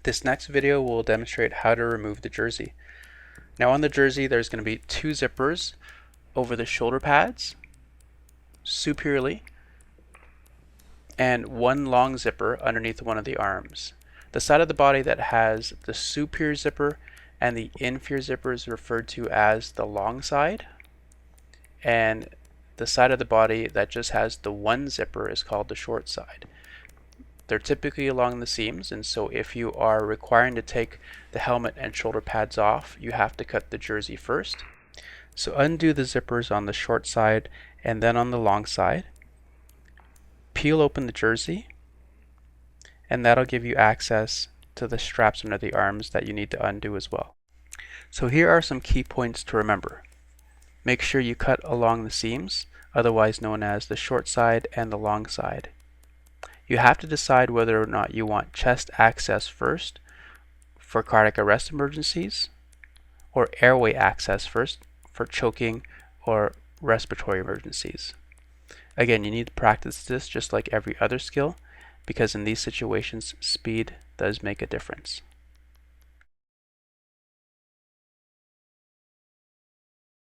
This next video will demonstrate how to remove the jersey. Now on the jersey there's going to be two zippers over the shoulder pads superiorly and one long zipper underneath one of the arms. The side of the body that has the superior zipper and the inferior zipper is referred to as the long side, and the side of the body that just has the one zipper is called the short side. They're typically along the seams, and so if you are requiring to take the helmet and shoulder pads off, you have to cut the jersey first. So undo the zippers on the short side and then on the long side. Peel open the jersey, and that'll give you access to the straps under the arms that you need to undo as well. So here are some key points to remember. Make sure you cut along the seams, otherwise known as the short side and the long side. You have to decide whether or not you want chest access first for cardiac arrest emergencies or airway access first for choking or respiratory emergencies. Again, you need to practice this just like every other skill, because in these situations speed does make a difference.